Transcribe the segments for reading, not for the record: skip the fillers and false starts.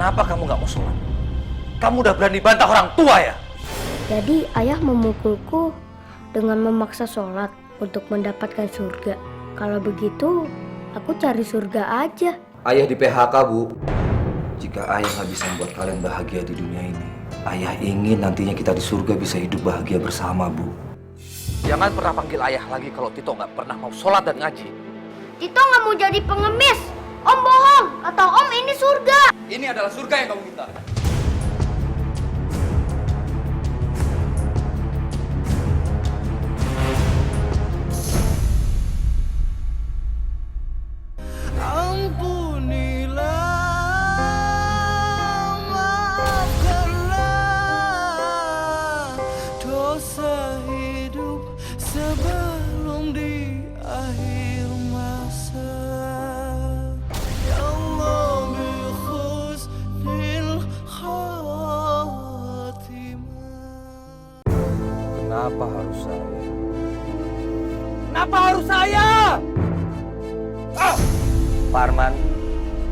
Kenapa kamu nggak mau sholat? Kamu udah berani bantah orang tua ya? Jadi ayah memukulku dengan memaksa sholat untuk mendapatkan surga. Kalau begitu, aku cari surga aja. Ayah di PHK, Bu. Jika ayah nggak bisa membuat kalian bahagia di dunia ini, ayah ingin nantinya kita di surga bisa hidup bahagia bersama, Bu. Jangan pernah panggil ayah lagi kalau Tito nggak pernah mau sholat dan ngaji. Tito nggak mau jadi pengemis. Om bohong, kata Om ini surga. Ini adalah surga yang kamu minta. Sebelum di akhir masa, ya Allah bi husnil khatimah. Kenapa harus saya? Kenapa harus saya? Pak Arman,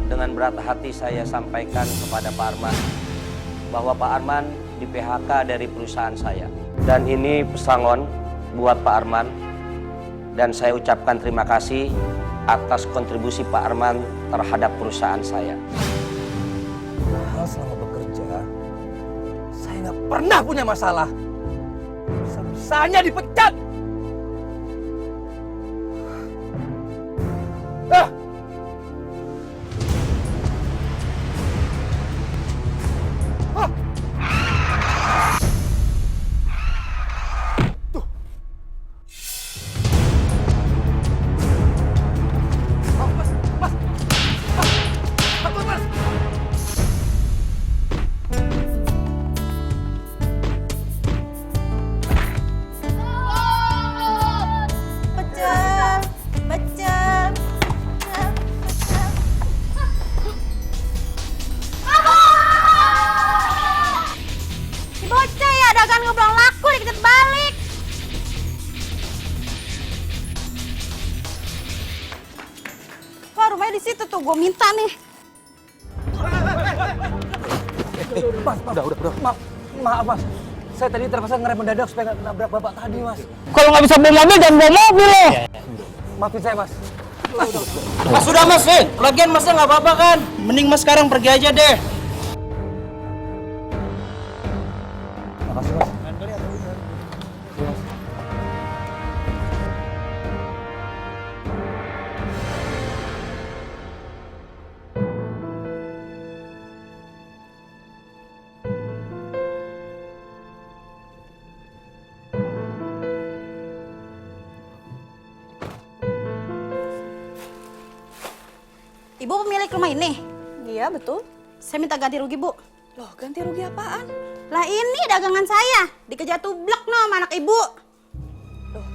dengan berat hati saya sampaikan kepada Pak Arman bahwa Pak Arman di PHK dari perusahaan saya. Dan ini pesangon buat Pak Arman, dan saya ucapkan terima kasih atas kontribusi Pak Arman terhadap perusahaan saya. Padahal selama bekerja, saya nggak pernah punya masalah. Bisa-bisanya dipecat. Ah! Rumahnya di situ tuh, gue minta nih. Mas, udah. Maaf, Mas. Saya tadi terpaksa ngerem mendadak supaya nggak nabrak Bapak tadi, Mas. Kalau nggak bisa bawa mobil, jangan bawa mobil loh. Maafin saya, Mas. Mas sudah mas, lagian masnya nggak apa-apa kan? Mending mas sekarang pergi aja deh. Makasih, Mas. Ibu pemilik rumah ini? Iya, betul. Saya minta ganti rugi, Bu. Loh, ganti rugi apaan? Lah ini dagangan saya, dikejar tublek no sama anak ibu. Loh,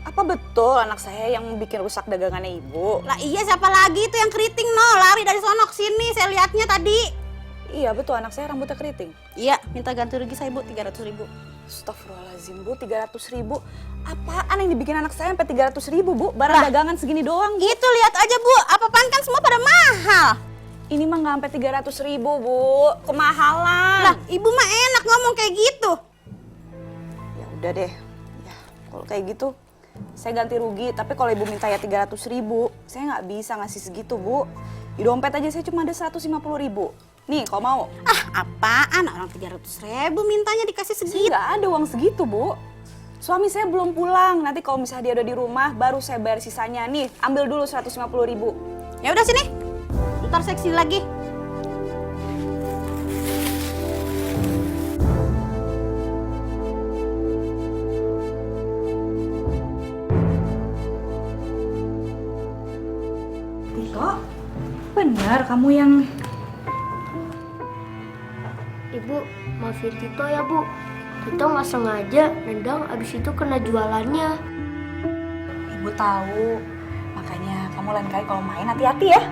apa betul anak saya yang bikin rusak dagangannya ibu? Lah iya, siapa lagi itu yang keriting no, lari dari sono ke sini, saya lihatnya tadi. Iya, betul, anak saya rambutnya keriting. Iya, minta ganti rugi saya, Bu, 300.000. Astagfirullahaladzim, Bu, 300.000. Apaan yang dibikin anak saya sampai 300.000, Bu? Barang dagangan segini doang, Bu. Itu lihat aja, Bu, apa-apaan kan semua pada mahal. Ini mah nggak sampai 300.000, Bu. Kemahalan. Lah, ibu mah enak ngomong kayak gitu. Ya udah deh. Ya, kalau kayak gitu saya ganti rugi. Tapi kalau ibu minta ya 300.000, saya nggak bisa ngasih segitu, Bu. Di dompet aja saya cuma ada 150.000. Nih, kalau mau. Ah, apaan? Orang 300.000 mintanya dikasih segitu. Nggak ada uang segitu, Bu. Suami saya belum pulang. Nanti kalau misalnya dia udah di rumah, baru saya bayar sisanya. Nih, ambil dulu 150.000. Ya udah sini. Ntar saya kesini lagi. Tito, benar kamu yang... Ibu, maafin Tito ya, Bu. Tito nggak sengaja nendang, abis itu kena jualannya. Ibu tahu, makanya kamu lain kali kalau main hati-hati ya.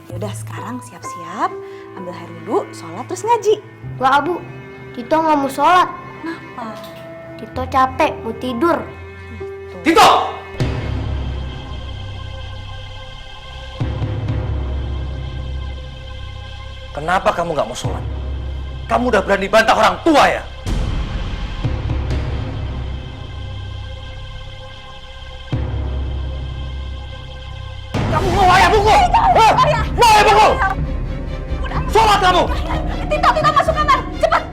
Yaudah sekarang siap-siap, ambil air wudhu, sholat terus ngaji. Wah, Bu, Tito nggak mau sholat. Kenapa? Tito capek, mau tidur. Tito! Kenapa kamu nggak mau sholat? Kamu udah berani bantah orang tua ya? Kamu mau ayah pukul? Hah? Mau ayah pukul? Sholat kamu! Tito masuk kamar, cepat!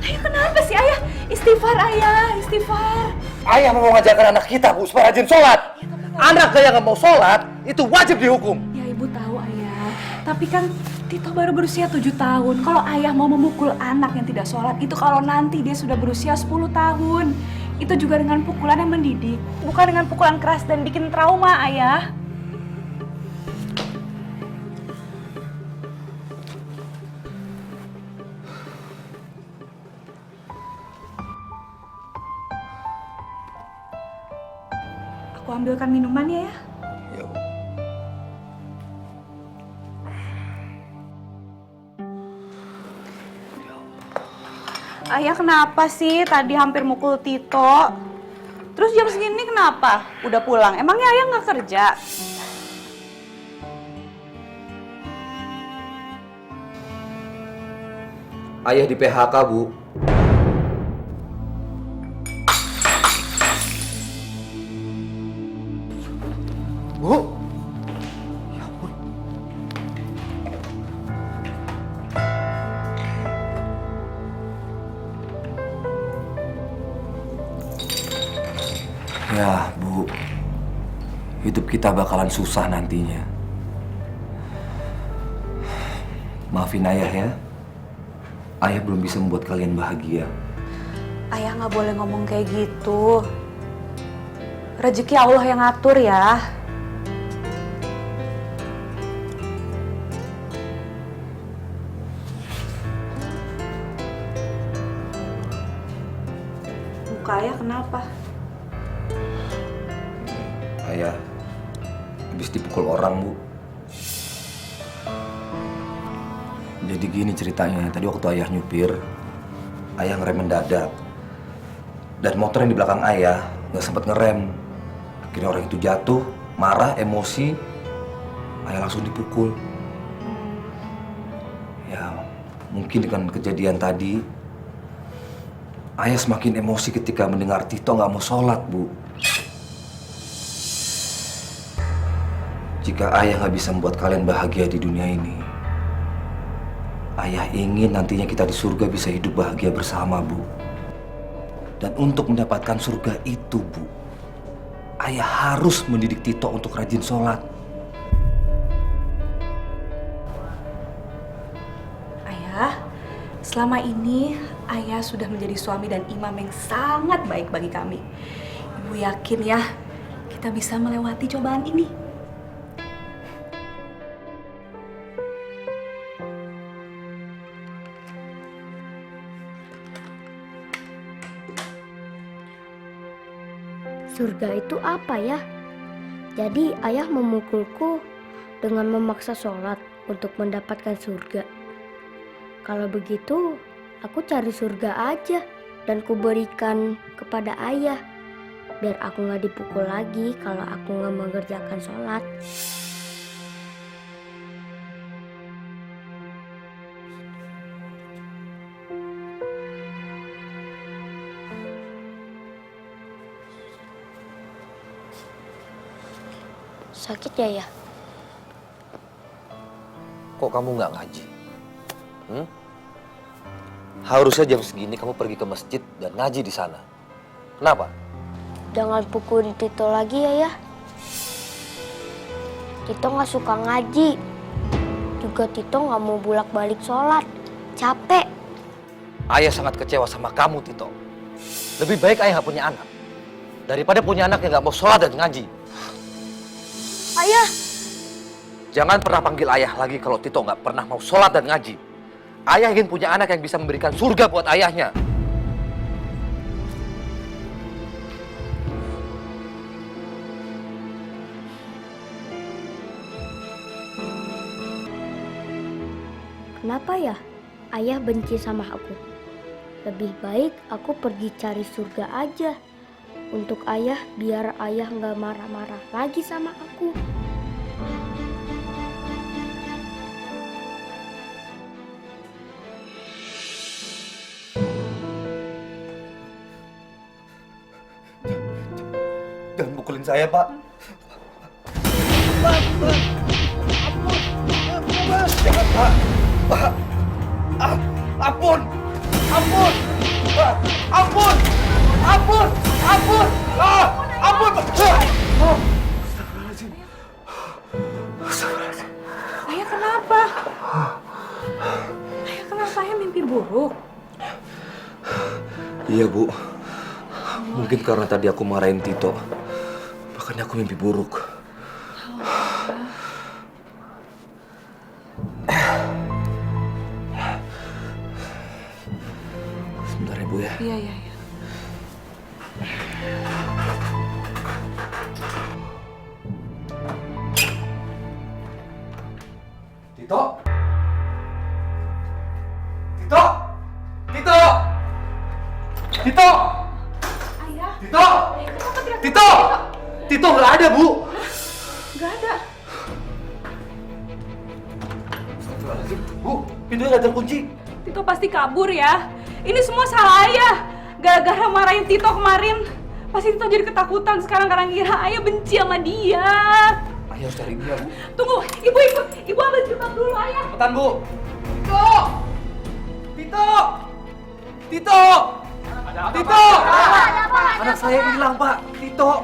Ayah kenapa sih ayah? Istighfar ayah, istighfar. Ayah mau ngajarkan anak kita, Bu, supaya rajin sholat. Anak yang nggak mau sholat, itu wajib dihukum. Ya ibu tahu ayah, tapi kan Tito baru berusia 7 tahun. Kalau ayah mau memukul anak yang tidak sholat, itu kalau nanti dia sudah berusia 10 tahun. Itu juga dengan pukulan yang mendidik, bukan dengan pukulan keras dan bikin trauma ayah. Aku ambilkan minumannya ya. Ya, Bu. Ayah kenapa sih tadi hampir mukul Tito? Terus jam segini kenapa? Udah pulang? Emangnya ayah nggak kerja? Ayah di PHK, Bu. Bu. Ya ampun. Ya, Bu. Hidup kita bakalan susah nantinya. Maafin ayah ya. Ayah belum bisa membuat kalian bahagia. Ayah nggak boleh ngomong kayak gitu. Rezeki Allah yang ngatur ya. Muka ayah kenapa? Ayah habis dipukul orang, Bu. Jadi gini ceritanya, tadi waktu ayah nyupir, ayah ngerem mendadak. Dan motor yang di belakang ayah nggak sempat ngerem. Akhirnya orang itu jatuh, marah, emosi, ayah langsung dipukul. Ya, mungkin dengan kejadian tadi, ayah semakin emosi ketika mendengar Tito nggak mau sholat, Bu. Jika ayah nggak bisa membuat kalian bahagia di dunia ini, ayah ingin nantinya kita di surga bisa hidup bahagia bersama, Bu. Dan untuk mendapatkan surga itu, Bu, ayah harus mendidik Tito untuk rajin sholat. Ayah, selama ini ayah sudah menjadi suami dan imam yang sangat baik bagi kami. Ibu yakin ya, kita bisa melewati cobaan ini. Surga itu apa ya? Jadi ayah memukulku dengan memaksa sholat untuk mendapatkan surga. Kalau begitu, aku cari surga aja dan kuberikan kepada ayah. Biar aku nggak dipukul lagi kalau aku nggak mengerjakan sholat. Sakit ya? Kok kamu nggak ngaji? Harusnya jam segini kamu pergi ke masjid dan ngaji di sana. Kenapa? Jangan pukulin Tito lagi ya. Tito nggak suka ngaji. Juga Tito nggak mau bolak-balik sholat. Capek. Ayah sangat kecewa sama kamu, Tito. Lebih baik ayah nggak punya anak daripada punya anak yang nggak mau sholat dan ngaji. Ayah. Jangan pernah panggil ayah lagi kalau Tito nggak pernah mau sholat dan ngaji. Ayah ingin punya anak yang bisa memberikan surga buat ayahnya. Kenapa ya ayah benci sama aku? Lebih baik aku pergi cari surga aja. Untuk ayah, biar ayah nggak marah-marah lagi sama aku. saya, Pak. Pak. Jangan, Pak. Pak. Ampun. Ampun. Pak. Ampun. Ampun. Ampun. Ampun. Astagfirullahaladzim. Ayah kenapa? Ayah kenapa? Ayah mimpi buruk? Iya, Bu. Mungkin karena tadi aku marahin Tito. Makanya aku mimpi buruk. Sebentar ya, Bu ya. Iya. Tito? Tito? Tito? Tito? Ayah? Tito? Kenapa tidak? Tito? Tito nggak ada, Bu. Nggak ada. Astagfirullahaladzim. Bu, pintunya nggak terkunci. Tito pasti kabur ya. Ini semua salah ayah. Gara-gara marahin Tito kemarin. Pasti Tito jadi ketakutan sekarang karena ngira ayah benci sama dia. Ayah harus cari dia, Bu. Tunggu, ibu ambil jilbab dulu ayah. Cepetan, Bu. Tito! Tito! Tito! Tito! Ada apa? Anak saya hilang, Pak. Tito!